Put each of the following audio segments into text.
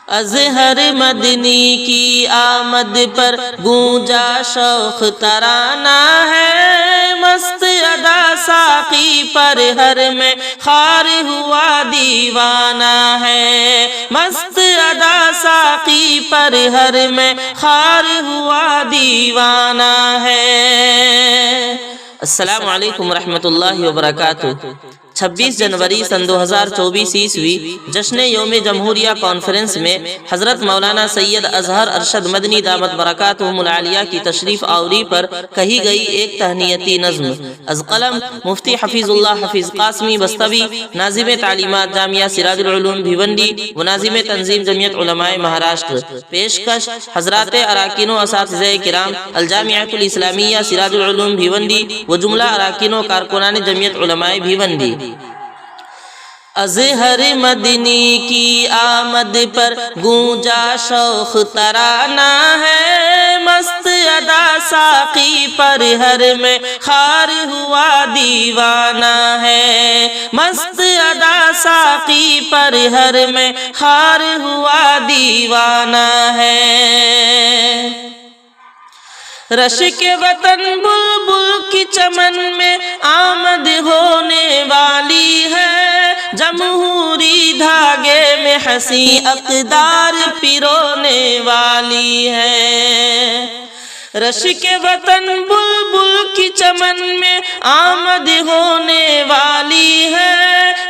ازہر مدنی کی آمد پر گونجا شوق ترانہ ہے، مست ادا ساقی پر ہر میں خار ہوا دیوانہ ہے، مست ادا ساقی پر ہر میں خار ہوا دیوانہ ہے۔ السلام علیکم ورحمۃ اللہ وبرکاتہ۔ 26 جنوری سن 2024 عیسوی جشن یوم جمہوریہ کانفرنس میں حضرت مولانا سید اظہر ارشد مدنی دامت برکاتہم العالیہ کی تشریف آوری پر کہی گئی ایک تہنیتی نظم از قلم مفتی حفیظ اللہ حفیظ قاسمی بستوی، ناظم تعلیمات جامعہ سراج العلوم بھیونڈی و ناظم تنظیم جمعیت علماء مہاراشٹر۔ پیشکش حضرات اراکین و اساتذہ کرام الجامعۃ الاسلامیہ سراج العلوم بھیونڈی و جملہ اراکین و کارکنان جمعیت علماء بھیونڈی۔ ازہر مدنی کی آمد پر گونجا شوق ترانہ ہے، مست ادا ساقی پر ہر میں خار ہوا دیوانہ ہے، مست ادا ساقی پر ہر میں خار ہوا دیوانہ ہے۔ رشک وطن بلبل کی چمن میں آمد ہونے والی ہے، جمہوری دھاگے میں حسین اقدار پرونے والی ہے۔ رشک وطن بلبل کی چمن میں آمد ہونے والی ہے،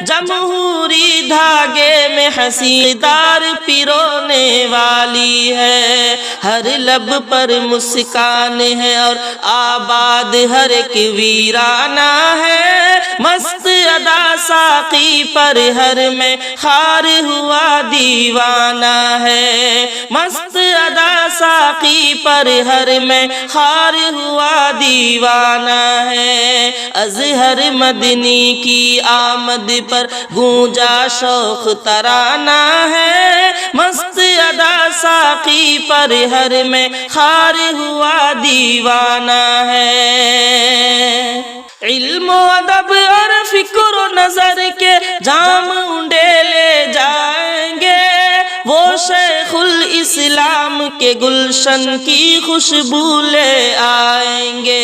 جمہوری دھاگے میں حسین دار پرونے والی ہے۔ ہر لب پر مسکان ہے اور آباد ہر ایک ویرانہ ہے، مست ادا ساقی پر ہر میں خار ہوا دیوانہ ہے، مست ادا ساقی پر ہر میں خار ہوا دیوانہ ہے۔ ازہر مدنی کی آمد پر گونجا شوق ترانہ ہے، مست ادا ساقی پر ہر میں خار ہوا دیوانہ ہے۔ علم و ادب اور فکر و نظر کے جام اونڈیلے جائیں گے، وہ شیخ الاسلام کے گلشن کی خوشبو لے آئیں گے۔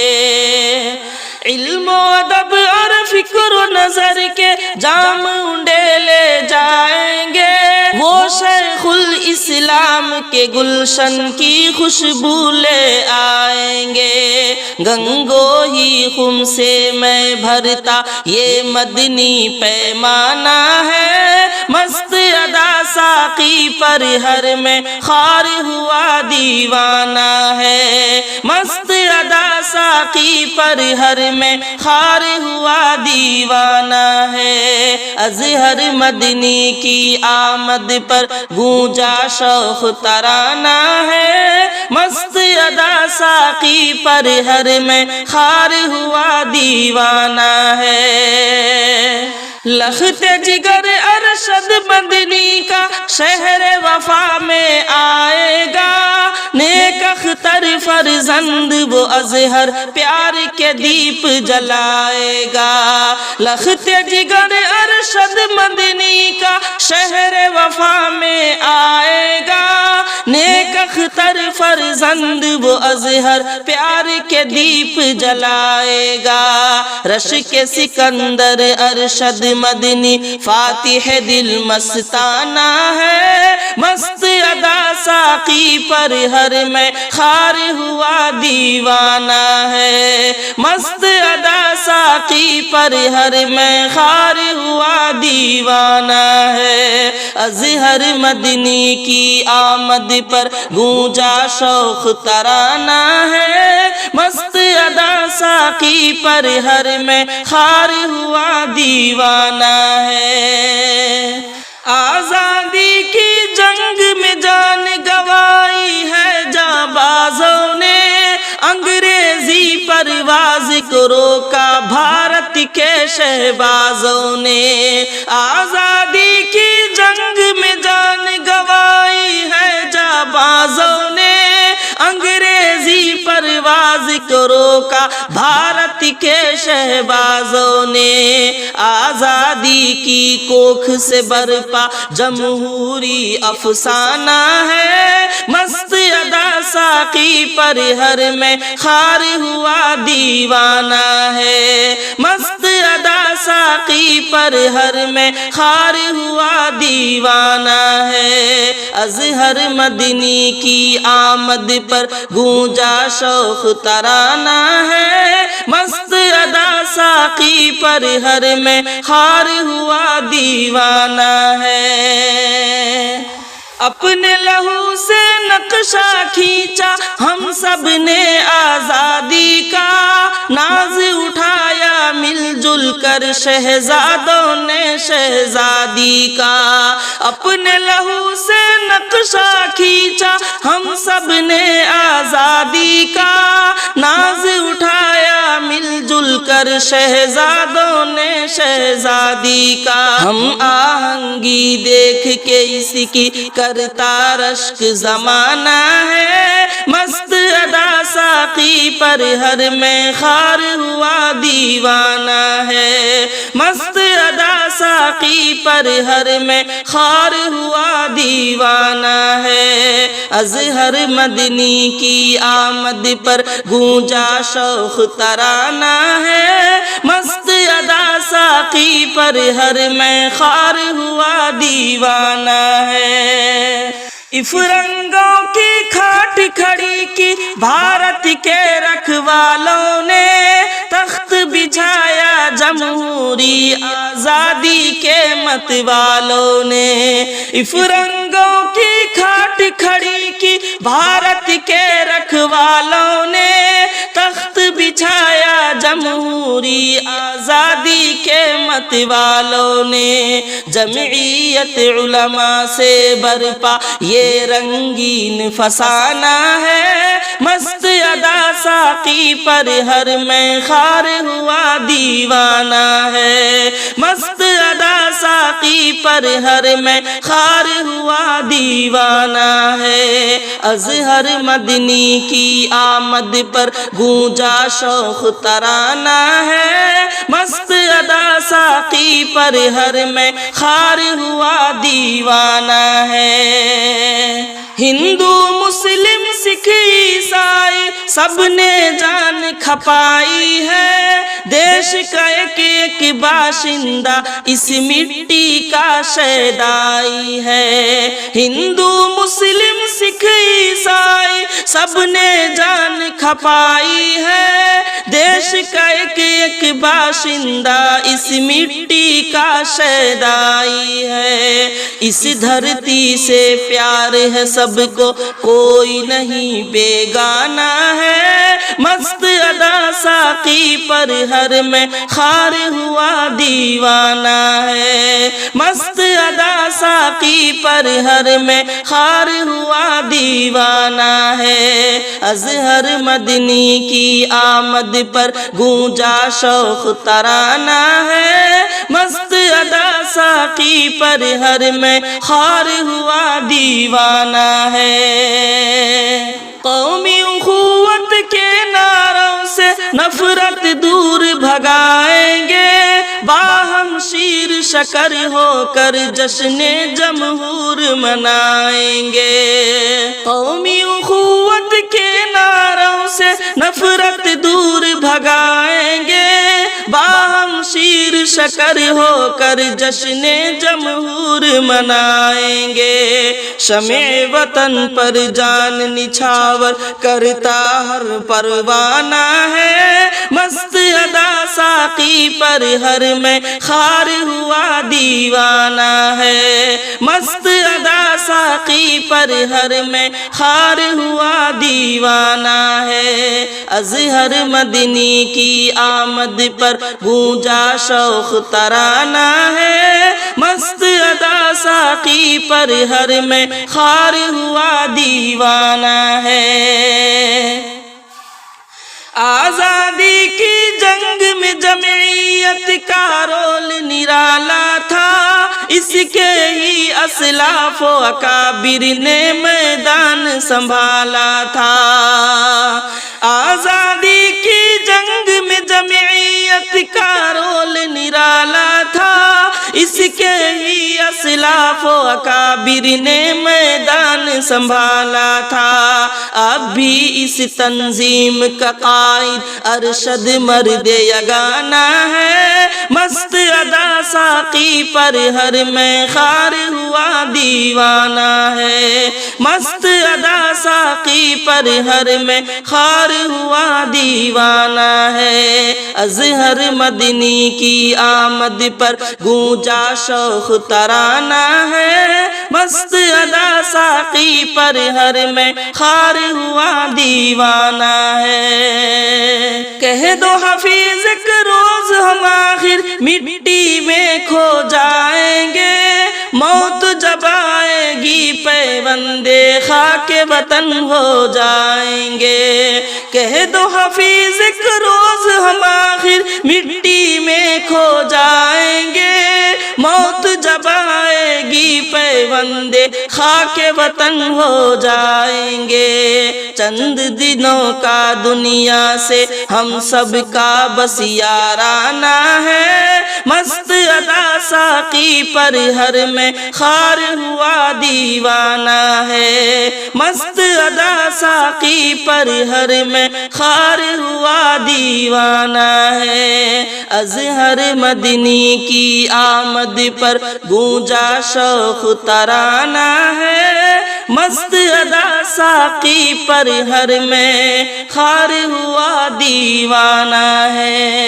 علم و ادب اور فکر و نظر کے جام اونڈیلے جائیں گے، وہ شیخ الاسلام کے گلشن کی خوشبو لے آئیں گے۔ گنگو ہی خم سے میں بھرتا یہ مدنی پیمانہ ہے، مست ادا ساقی پر ہر میں خار ہوا دیوانہ ہے، مست ادا ساقی پر ہر میں خار ہوا دیوانہ ہے۔ ازہر مدنی کی آمد پر گونجا شوق ترانہ ہے، مست ادا ساقی پر ہر میں خار ہوا دیوانہ ہے۔ لخت جگر ارشد مدنی کا شہر وفا میں آئے گا، نیک اختر فرزند وہ ازہر پیار کے دیپ جلائے گا۔ لخت جگر ارشد مدنی کا شہر وفا میں آئے گا، نیک اختر فرزند وہ ازہر پیار کے دیپ جلائے گا۔ رشک سکندر ارشد مدنی فاتح دل مستانہ ہے، مست ادا ساقی پر ہر میں خار ہوا دیوانہ ہے، مست ادا ساقی پر ہر میں خار ہوا دیوانہ ہے۔ ازہر مدنی کی آمد پر گونجا شوق ترانہ ہے، مست ادا ساقی پر ہر میں خار ہوا دیوانہ ہے۔ آزادی کی جنگ میں جان گنوائی ہے جانبازوں نے، انگریزی پرواز کو روکا بھارت کے شہبازوں نے۔ آزادی کی جنگ میں جان گنوائی ہے جانبازوں نے، انگریزی پرواز کو روکا بھارت کے شہبازوں نے آزادی کی کوکھ سے برپا جمہوری افسانہ ہے، مست ادا ساقی پر ہر میں خار ہوا دیوانہ ہے، مست ادا ساقی پر ہر میں خار ہوا دیوانہ ہے، اظہر مدنی کی آمد پر گونجا شوق ترانہ ہے، مست ادا ساقی پر ہر میں خار ہوا دیوانہ ہے۔ اپنے لہو سے نقشہ کھینچا ہم سب نے آزادی کا، ناز اٹھایا مل جل کر شہزادوں نے شہزادی کا، اپنے لہو سے نقشہ کھینچا ہم سب نے آزادی کا، ناز اٹھایا مل جل کر شہزادوں نے شہزادی کا، ہم آہنگی دیکھ کے اس کی کرتا رشک زمانہ ہے، مست ادا ساقی پر ہر میں خار ہوا دیوانہ ہے، مست ادا ساقی پر ہر میں خار ہوا دیوانہ ہے، اظہر مدنی کی آمد پر گونجا شوق ترانہ ہے، مست ادا ساقی پر ہر میں خار ہوا دیوانہ ہے۔ افرنگوں کی کھاٹ کھڑی کی بھارت کے رکھوالوں نے، تخت بچھایا جمہوری آزادی کے مت والوں نے، افرنگوں کی کھاٹ کھڑی کی بھارت کے رکھوالوں نے، تخت بچھایا جمہوری آزادی کے مت والوں نے، جمعیت علماء سے برپا یہ رنگین فسانہ ہے، مست ادا ساقی پر ہر میں خار ہوا دیوانہ ہے، مست ادا ساقی پر ہر میں خار ہوا دیوانہ ہے، اظہر مدنی کی آمد پر گونجا شوق ترانہ ہے، مست ادا ساقی پر ہر میں خار ہوا دیوانہ ہے۔ ہندو مسلم سکھ عیسائی سب نے جان کھپائی ہے، دیش کا ایک ایک باشندہ اس مٹی کا شیدائی ہے، ہندو مسلم سکھ عیسائی سب نے جان کھپائی ہے، دیش کا ایک ایک باشندہ اس مٹی کا شیدائی ہے، اس دھرتی سے پیار ہے سب کو کوئی نہیں بیگانہ ہے، مست ادا ساقی پر ہر میں خار ہوا دیوانہ ہے، مست ادا ساقی پر ہر میں خار ہوا دیوانہ ہے، اظہر مدنی کی آمد پر گونجا شوق ترانہ ہے، مست ادا ساقی پر ہر میں خار ہوا دیوانہ ہے۔ قومی اخوت کے نعروں سے نفرت دور بھگائیں گے، باہم شیر شکر ہو کر جشن جمہور منائیں گے، قومی اخوت کے نعروں سے نفرت دور بھگائیں گے، باہم شیر شکر ہو کر جشن جمہور منائیں گے، شمع وطن پر جان نچھاور کرتا ہر پروانہ ہے، مست ادا ساقی پر ہر میں خار ہوا دیوانہ ہے، مست ادا ساقی پر ہر میں خار ہوا دیوانہ ہے، اظہر مدنی کی آمد پر گونجا شوق ترانہ ہے، مست ادا ساقی پر ہر میں خار ہوا دیوانہ ہے۔ آزادی کی جنگ میں جمعیت کا رول نرالا تھا، اس کے ہی اسلاف و اکابر نے میدان سنبھالا تھا، آزادی کی جنگ میں جمعیت کا رول نرالا تھا، اس کے ہی اسلاف و اکابر نے میدان سنبھالا تھا۔ اب بھی اس تنظیم کا قائد ارشد مرد یگانہ ہے، مست ادا ساقی پر ہر میں خار ہوا دیوانہ ہے، مست ادا ساقی پر ہر میں خار ہوا دیوانہ ہے۔ اظہر مدنی کی آمد پر گونجا شوخ ترانہ ہے، مست ادا ساقی پر ہر میں خار ہوا دیوانہ ہے۔ کہہ دو حفیظ ایک روز ہم آخر مٹی میں کھو جائیں گے، موت جب آئے گی پیوندے خاک وطن ہو جائیں گے۔ کہہ دو حفیظ ایک روز ہم آخر مٹی میں کھو جائیں گے، موت جب آئے گی پیوندے خاک وطن ہو جائیں گے۔ چند دنوں کا دنیا سے ہم سب کا بس یارانہ ہے، مست ادا ساقی پر ہر میں خار ہوا دیوانہ ہے، مست ادا ساقی پر ہر میں خار ہوا دیوانہ ہے۔ اظہر مدنی کی آمد پر گونجا شوخ ترانہ ہے، مست ادا ساقی پر ہر میں خار ہوا دیوانہ ہے۔